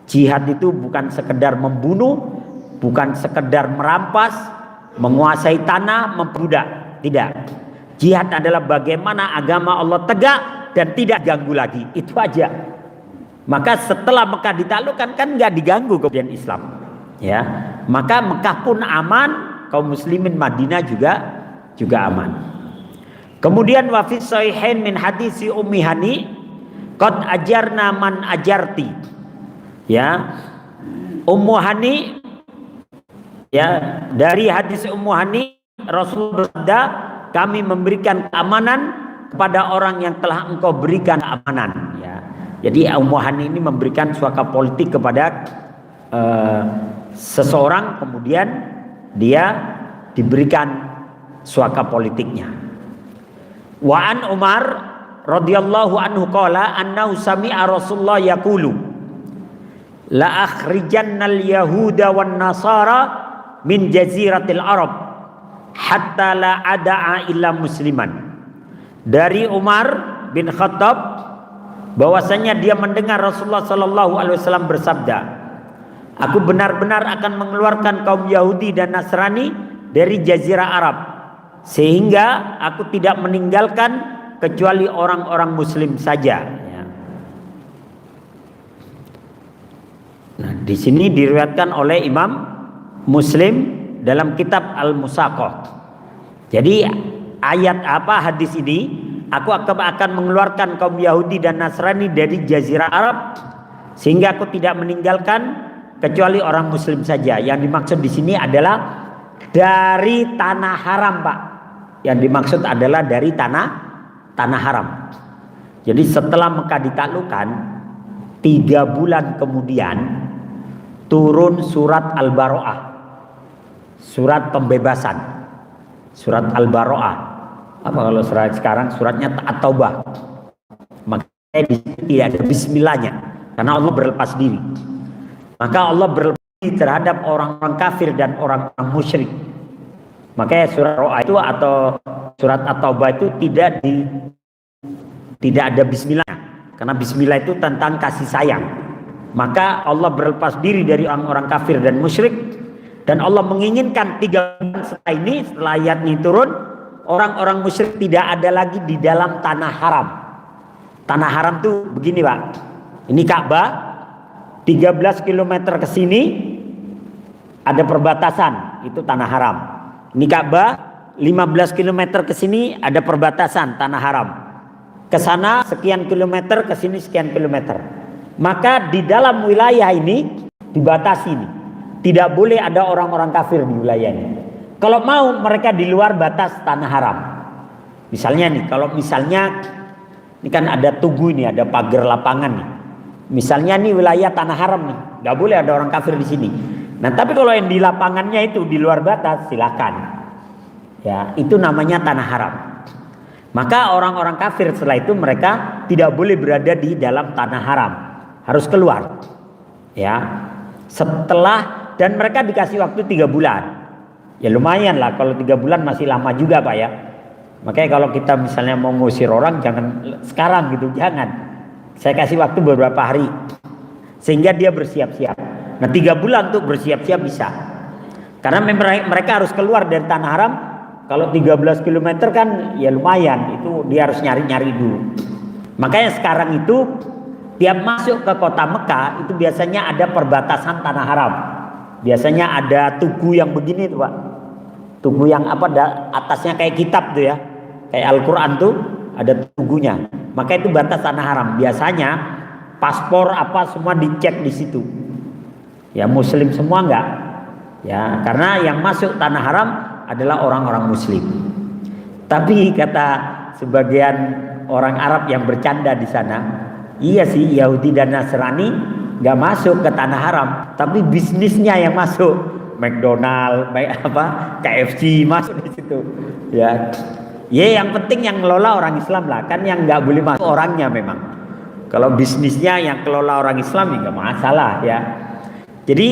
Jihad itu bukan sekedar membunuh, bukan sekedar merampas, menguasai tanah, memperbudak. Tidak. Jihad adalah bagaimana agama Allah tegak dan tidak ganggu lagi. Itu aja. Maka setelah Mekah ditaklukkan kan nggak diganggu kemudian Islam. Ya, maka Mekah pun aman, kaum muslimin Madinah juga aman. Kemudian wa fi sahihain min hadisi Ummi Hani qad ajarna man ajarti. Ya. Ummu Hani, ya, dari hadis Ummu Hani Rasul bersabda, kami memberikan keamanan kepada orang yang telah engkau berikan keamanan, ya. Jadi Ummu Hani ini memberikan suaka politik kepada seseorang, kemudian dia diberikan suaka politiknya. Wa an Umar radhiyallahu anhu qala annahu sami'a Rasulullah yaqulu la akhrijannal yahuda wan nasara min jaziratil arab hatta la ada'a illa musliman. Dari Umar bin Khattab bahwasanya dia mendengar Rasulullah sallallahu alaihi wasallam bersabda, aku benar-benar akan mengeluarkan kaum Yahudi dan Nasrani dari jazirah Arab sehingga aku tidak meninggalkan kecuali orang-orang muslim saja. Nah, di sini diriwayatkan oleh Imam Muslim dalam kitab Al-Musaqah. Jadi hadis ini, aku akan mengeluarkan kaum Yahudi dan Nasrani dari jazirah Arab sehingga aku tidak meninggalkan kecuali orang muslim saja. Yang dimaksud di sini adalah dari tanah haram, Pak. Yang dimaksud adalah dari tanah haram. Jadi setelah Mekah ditaklukkan, 3 bulan kemudian turun surat Al-Baro'ah. surat pembebasan, surat Al-Baro'ah. Apa kalau surat sekarang suratnya At-Taubah. Makanya di situ tidak ada bismillahnya, karena Allah berlepas diri. Maka Allah berlepas diri terhadap orang-orang kafir dan orang-orang musyrik. Makanya surat Ro'ah itu atau surat At-Taubah itu tidak ada bismillah, karena bismillah itu tentang kasih sayang. Maka Allah berlepas diri dari orang-orang kafir dan musyrik, dan Allah menginginkan 3 bulan setelah ini, setelah ayat ini turun, orang-orang musyrik tidak ada lagi di dalam tanah haram. Tanah haram tuh begini Pak, ini Ka'bah 13 km ke sini ada perbatasan, itu tanah haram. Ini Ka'bah 15 km ke sini ada perbatasan tanah haram. Ke sana sekian kilometer, ke sini sekian kilometer. Maka di dalam wilayah ini dibatasi nih. Tidak boleh ada orang-orang kafir di wilayah ini. Kalau mau mereka di luar batas tanah haram. Misalnya nih, kalau misalnya ini kan ada tugu ini, ada pagar lapangan nih. Misalnya nih wilayah tanah haram nih, nggak boleh ada orang kafir di sini. Nah, tapi kalau yang di lapangannya itu di luar batas, silakan. Ya, itu namanya tanah haram. Maka orang-orang kafir setelah itu mereka tidak boleh berada di dalam tanah haram, harus keluar. Ya, setelah dan mereka dikasih waktu 3 bulan. Ya lumayan lah, kalau 3 bulan masih lama juga Pak ya. Makanya kalau kita misalnya mau ngusir orang jangan sekarang gitu, jangan. Saya kasih waktu beberapa hari sehingga dia bersiap-siap. Nah 3 bulan tuh bersiap-siap bisa. Karena mereka harus keluar dari tanah haram. Kalau 13 km kan ya lumayan, itu dia harus nyari-nyari dulu. Makanya sekarang itu tiap masuk ke kota Mekah itu biasanya ada perbatasan tanah haram. Biasanya ada tugu yang begini tuh Pak. Tugu yang apa atasnya kayak kitab tuh ya. Kayak Al-Quran tuh ada tugunya. Maka itu batas tanah haram. Biasanya paspor apa semua dicek di situ. Ya muslim semua enggak. Ya, karena yang masuk tanah haram adalah orang-orang muslim. Tapi kata sebagian orang Arab yang bercanda di sana, iya sih Yahudi dan Nasrani enggak masuk ke tanah haram, tapi bisnisnya yang masuk. McDonald, KFC masuk di situ. Ya. Ya yang penting yang ngelola orang Islam lah, kan yang nggak boleh masuk orangnya memang. Kalau bisnisnya yang kelola orang Islam ya nggak masalah ya. Jadi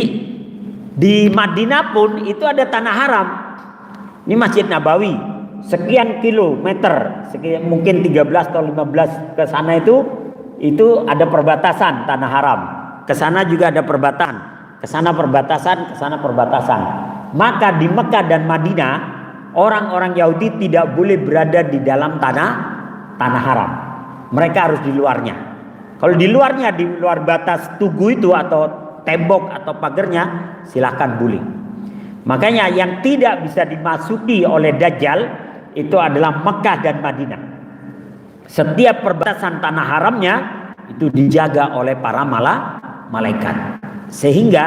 di Madinah pun itu ada tanah haram. Ini Masjid Nabawi, sekian kilometer, mungkin 13 atau 15 ke sana itu ada perbatasan tanah haram. Ke sana juga ada perbatasan, ke sana perbatasan, ke sana perbatasan. Maka di Mekah dan Madinah orang-orang Yahudi tidak boleh berada di dalam tanah haram. Mereka harus di luarnya. Kalau di luarnya, di luar batas tugu itu atau tembok atau pagernya, silahkan boleh. Makanya yang tidak bisa dimasuki oleh Dajjal itu adalah Mekah dan Madinah. Setiap perbatasan tanah haramnya itu dijaga oleh para malaikat, sehingga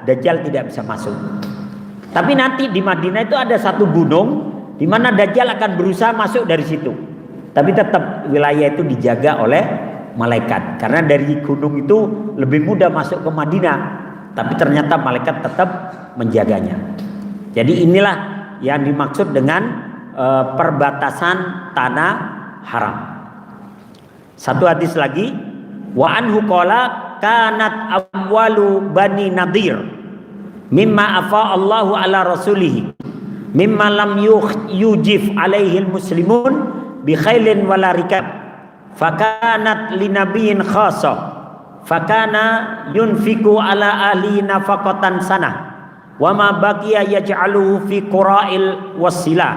Dajjal tidak bisa masuk. Tapi nanti di Madinah itu ada satu gunung di mana Dajjal akan berusaha masuk dari situ. Tapi tetap wilayah itu dijaga oleh malaikat. Karena dari gunung itu lebih mudah masuk ke Madinah. Tapi ternyata malaikat tetap menjaganya. Jadi inilah yang dimaksud dengan perbatasan tanah haram. Satu hadis lagi, wa anhu qala kanat amwalu bani Nadir mimma afa Allahu ala rasulihi mimma lam yujif alaihi muslimun bi khailin wala rikab fakanat linabiyyin khassa fakana yunfiku ala ahli nafaqatan sanah wa ma baqiya yaj'aluhu fi qura'il wasila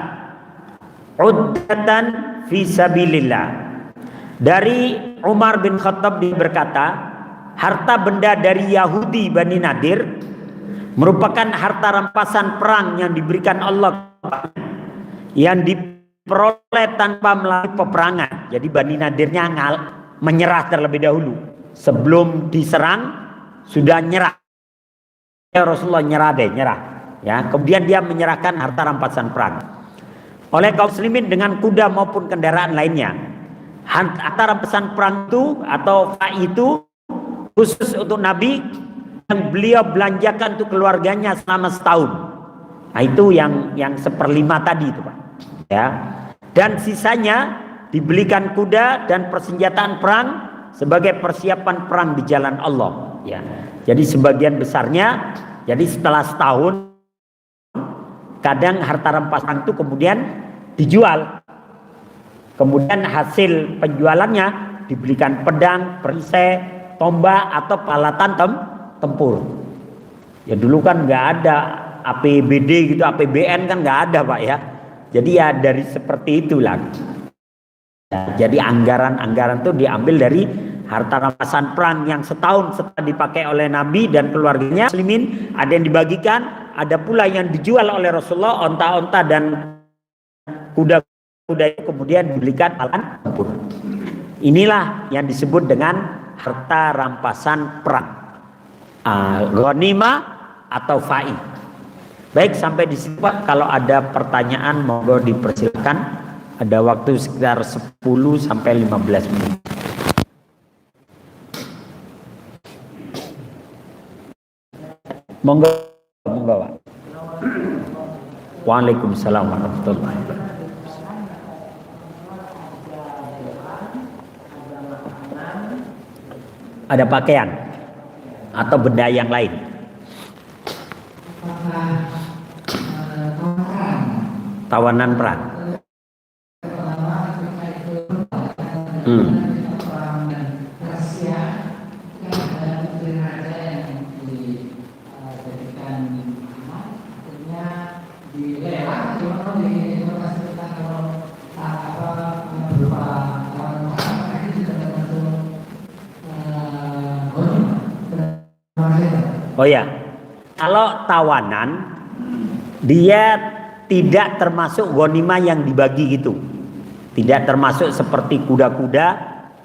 uddatan fi sabilillah. Dari Umar bin Khattab berkata, harta benda dari Yahudi Bani Nadir merupakan harta rampasan perang yang diberikan Allah, yang diperoleh tanpa melalui peperangan. Jadi Bani Nadirnya menyerah terlebih dahulu. Sebelum diserang sudah nyerah. Ya Rasulullah nyerah. Ya, kemudian dia menyerahkan harta rampasan perang oleh kaum muslimin dengan kuda maupun kendaraan lainnya. Harta rampasan perang itu atau fa'i itu khusus untuk Nabi yang beliau belanjakan untuk keluarganya selama setahun. Nah, itu yang 1/5 tadi itu Pak. Ya. Dan sisanya dibelikan kuda dan persenjataan perang sebagai persiapan perang di jalan Allah. Ya. Jadi sebagian besarnya, jadi setelah setahun, kadang harta rampasan itu kemudian dijual. Kemudian hasil penjualannya dibelikan pedang, perisai, tombak atau peralatan tempur. Ya dulu kan nggak ada APBD gitu, APBN kan nggak ada Pak ya. Jadi ya dari seperti itulah. Ya, jadi anggaran-anggaran itu diambil dari harta rampasan perang yang setahun setelah dipakai oleh Nabi dan keluarganya muslimin, ada yang dibagikan, ada pula yang dijual oleh Rasulullah, onta-onta dan kuda-kuda kemudian dibelikan alat tempur. Inilah yang disebut dengan harta rampasan perang, ghanimah atau fa'i. Baik, sampai di sini Pak. Kalau ada pertanyaan monggo dipersilakan. Ada waktu sekitar 10 sampai 15 menit. Monggo, monggo Pak. Waalaikumsalam warahmatullahi wabarakatuh. Ada pakaian atau benda yang lain. Tawanan perang. Oh ya, kalau tawanan dia tidak termasuk ghanimah yang dibagi gitu, tidak termasuk seperti kuda-kuda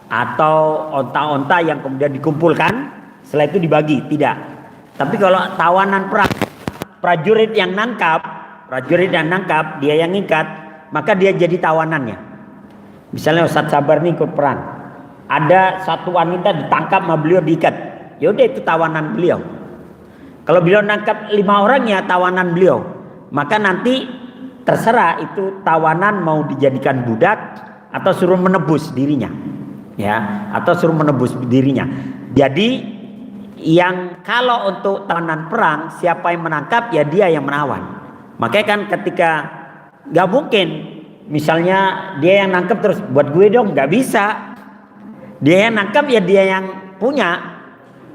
atau onta-onta yang kemudian dikumpulkan setelah itu dibagi, tidak. Tapi kalau tawanan perang, prajurit yang nangkap dia yang ngikat, maka dia jadi tawanannya. Misalnya Ustadz Sabar nih ikut perang, ada satu wanita ditangkap sama beliau diikat, yaudah itu tawanan beliau. Kalau beliau nangkap 5 orang ya tawanan beliau, maka nanti terserah itu tawanan mau dijadikan budak atau suruh menebus dirinya, ya, atau suruh menebus dirinya. Jadi yang kalau untuk tawanan perang siapa yang menangkap ya dia yang menawan. Makanya kan ketika nggak mungkin misalnya dia yang nangkap terus buat gue dong, nggak bisa. Dia yang nangkap ya dia yang punya,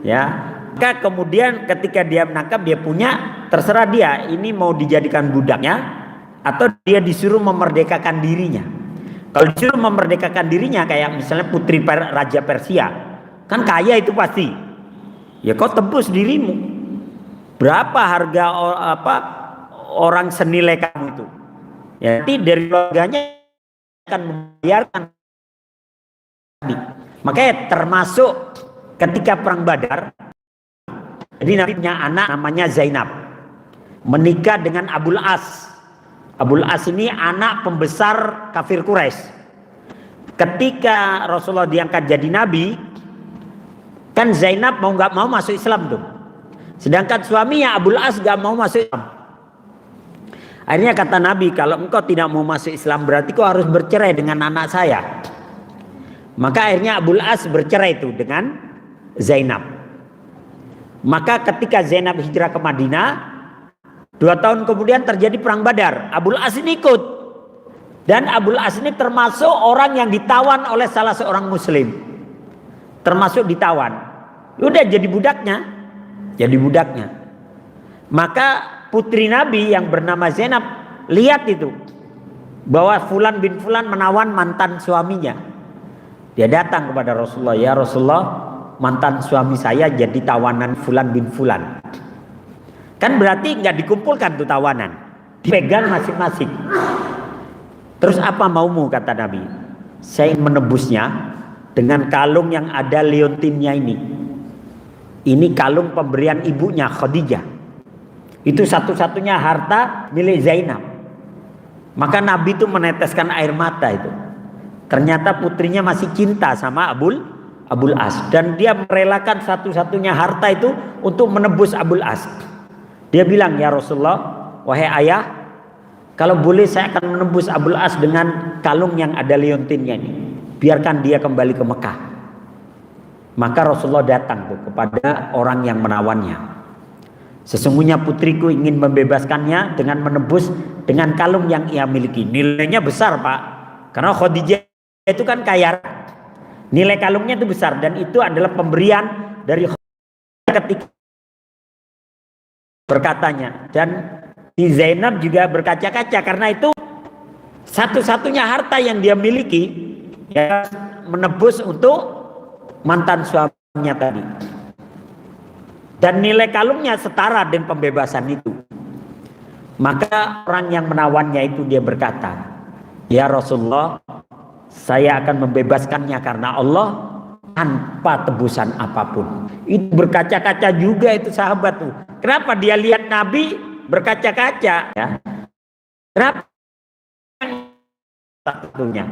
ya. Maka kemudian ketika dia menangkap dia punya, terserah dia ini mau dijadikan budaknya atau dia disuruh memerdekakan dirinya. Kalau disuruh memerdekakan dirinya kayak misalnya putri Raja Persia, kan kaya itu pasti. Ya kau tebus dirimu. Berapa harga orang senilai kamu itu? Ya nanti dari keluarganya akan membayarkan. Makanya termasuk ketika perang Badar. Jadi Nabi punya anak namanya Zainab, menikah dengan Abul As. Abul As ini anak pembesar kafir Quraisy. Ketika Rasulullah diangkat jadi Nabi, kan Zainab mau nggak mau masuk Islam tuh. Sedangkan suaminya Abul As nggak mau masuk Islam. Akhirnya kata Nabi, kalau engkau tidak mau masuk Islam berarti kau harus bercerai dengan anak saya. Maka akhirnya Abul As bercerai itu dengan Zainab. Maka ketika Zainab hijrah ke Madinah, 2 tahun kemudian terjadi perang Badar. Abul As ini ikut. Dan Abul As ini termasuk orang yang ditawan oleh salah seorang muslim. Termasuk ditawan. Udah jadi budaknya. Jadi budaknya. Maka putri Nabi yang bernama Zainab lihat itu. Bahwa Fulan bin Fulan menawan mantan suaminya. Dia datang kepada Rasulullah. Ya Rasulullah, mantan suami saya jadi tawanan Fulan bin Fulan. Kan berarti nggak dikumpulkan tuh tawanan, dipegang masing-masing. Terus apa maumu, kata Nabi? Saya menebusnya dengan kalung yang ada leontinnya ini. Ini kalung pemberian ibunya Khadijah. Itu satu-satunya harta milik Zainab. Maka Nabi itu meneteskan air mata itu. Ternyata putrinya masih cinta sama Abul As, dan dia merelakan satu-satunya harta itu untuk menebus Abul As. Dia bilang, ya Rasulullah, wahai ayah, kalau boleh saya akan menebus Abul As dengan kalung yang ada liontinnya ini. Biarkan dia kembali ke Mekah. Maka Rasulullah datang tuh kepada orang yang menawannya. Sesungguhnya putriku ingin membebaskannya dengan menebus dengan kalung yang ia miliki. Nilainya besar, Pak. Karena Khadijah itu kan kaya. Nilai kalungnya itu besar dan itu adalah pemberian dari Khadijah ketika berkatanya. Dan di Zainab juga berkaca-kaca karena itu satu-satunya harta yang dia miliki ya, menebus untuk mantan suaminya tadi. Dan nilai kalungnya setara dengan pembebasan itu. Maka orang yang menawannya itu dia berkata, ya Rasulullah, saya akan membebaskannya karena Allah tanpa tebusan apapun. Itu berkaca-kaca juga itu sahabat tuh. Kenapa dia lihat Nabi berkaca-kaca? Ya. Kenapa? Satunya.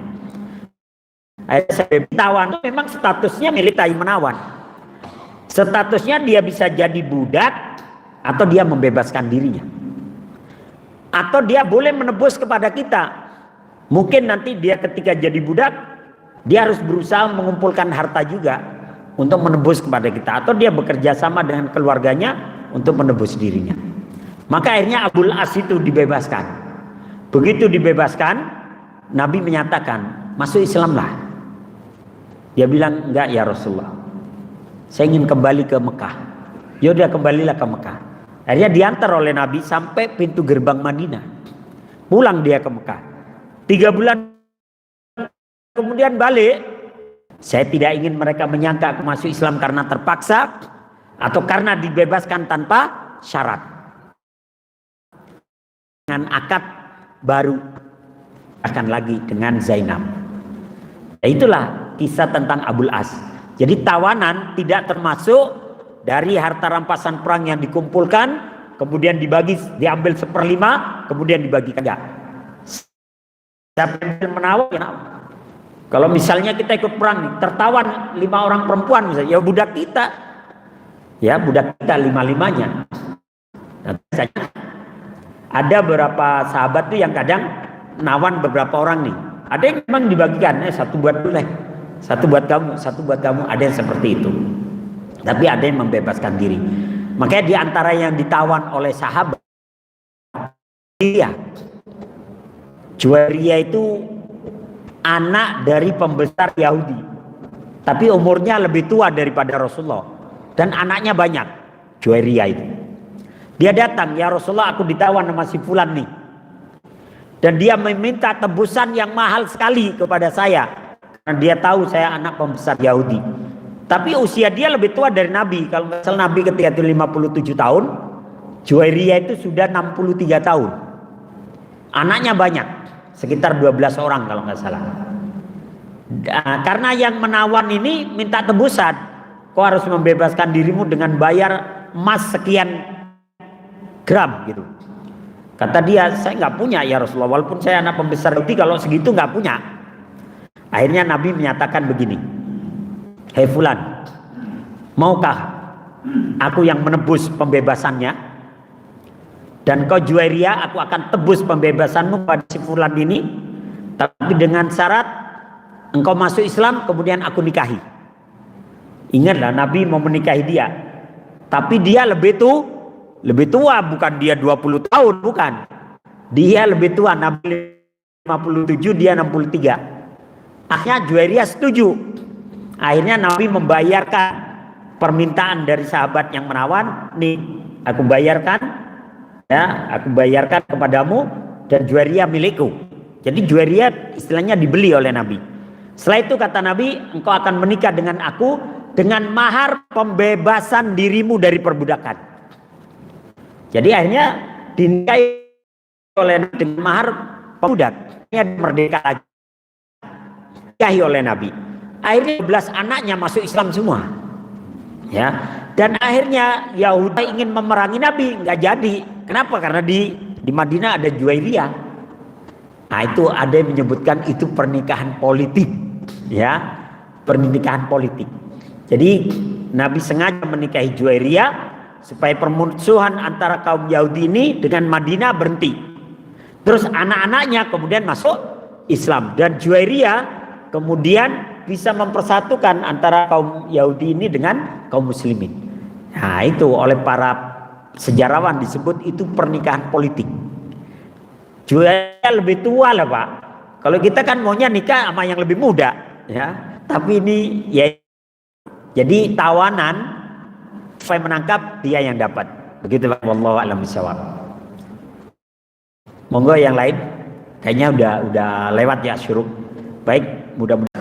Saya tawan memang statusnya militai menawan. Statusnya dia bisa jadi budak atau dia membebaskan dirinya. Atau dia boleh menebus kepada kita. Mungkin nanti dia ketika jadi budak, dia harus berusaha mengumpulkan harta juga untuk menebus kepada kita. Atau dia bekerja sama dengan keluarganya untuk menebus dirinya. Maka akhirnya Abul As itu dibebaskan. Begitu dibebaskan, Nabi menyatakan, masuk Islamlah. Dia bilang, enggak ya Rasulullah, saya ingin kembali ke Mekah. Yaudah kembalilah ke Mekah. Akhirnya diantar oleh Nabi sampai pintu gerbang Madinah. Pulang dia ke Mekah. 3 bulan kemudian balik. Saya tidak ingin mereka menyangka aku masuk Islam karena terpaksa atau karena dibebaskan tanpa syarat. Dengan akad baru akan lagi dengan Zainab. Ya, itulah kisah tentang Abul As. Jadi tawanan tidak termasuk dari harta rampasan perang yang dikumpulkan, kemudian dibagi, diambil 1/5, kemudian dibagikan. Enggak. Siapa yang menawan? Ya, kalau misalnya kita ikut perang nih, tertawan 5 orang perempuan misalnya, ya budak kita. Ya budak kita 5-5-nya. Nah, ada beberapa sahabat tuh yang kadang nawan beberapa orang nih. Ada yang memang dibagikan, satu buat boleh. Satu buat kamu, satu buat kamu, ada yang seperti itu. Tapi ada yang membebaskan diri. Makanya di antara yang ditawan oleh sahabat, dia Juwairiyah itu anak dari pembesar Yahudi. Tapi umurnya lebih tua daripada Rasulullah. Dan anaknya banyak, Juwairiyah itu. Dia datang, ya Rasulullah aku ditawan sama si fulan nih. Dan dia meminta tebusan yang mahal sekali kepada saya. Karena dia tahu saya anak pembesar Yahudi. Tapi usia dia lebih tua dari Nabi. Kalau misalnya Nabi ketika itu 57 tahun, Juwairiyah itu sudah 63 tahun. Anaknya banyak, sekitar 12 orang kalau nggak salah. Karena yang menawan ini minta tebusan, kau harus membebaskan dirimu dengan bayar emas sekian gram gitu. Kata dia, saya nggak punya ya Rasulullah, walaupun saya anak pembesar Yahudi, kalau segitu nggak punya. Akhirnya Nabi menyatakan begini, hei fulan, maukah aku yang menebus pembebasannya? Dan kau Juwairiyah, aku akan tebus pembebasanmu pada si fulan ini, tapi dengan syarat engkau masuk Islam kemudian aku nikahi. Ingatlah Nabi mau menikahi dia, tapi dia lebih tua, bukan dia 20 tahun, bukan. Dia lebih tua, Nabi 57, dia 63. Akhirnya Juwairiyah setuju. Akhirnya Nabi membayarkan permintaan dari sahabat yang menawan. Nih, aku bayarkan, ya, aku bayarkan kepadamu dan Juwairiyah milikku. Jadi Juwairiyah istilahnya dibeli oleh Nabi. Setelah itu kata Nabi, engkau akan menikah dengan aku dengan mahar pembebasan dirimu dari perbudakan. Jadi akhirnya dinikahi oleh Nabi dengan mahar pemudak. Ini merdeka lagi. Dinikahi oleh Nabi. Akhirnya 12 anaknya masuk Islam semua. Ya. Dan akhirnya Yahudi ingin memerangi Nabi, nggak jadi. Kenapa? Karena di Madinah ada Juwairiyah. Nah, itu ada yang menyebutkan itu pernikahan politik. Ya. Pernikahan politik. Jadi Nabi sengaja menikahi Juwairiyah supaya permusuhan antara kaum Yahudi ini dengan Madinah berhenti. Terus anak-anaknya kemudian masuk Islam, dan Juwairiyah kemudian bisa mempersatukan antara kaum Yahudi ini dengan kaum muslimin. Nah, itu oleh para sejarawan disebut itu pernikahan politik. Juwairiyah lebih tua lah Pak. Kalau kita kan maunya nikah sama yang lebih muda, ya. Tapi ini ya, jadi tawanan supaya menangkap dia yang dapat. Begitu Pak. Wallahu a'lam bishawab. Monggo yang lain. Kayaknya udah lewat ya syuruk. Baik, mudah-mudahan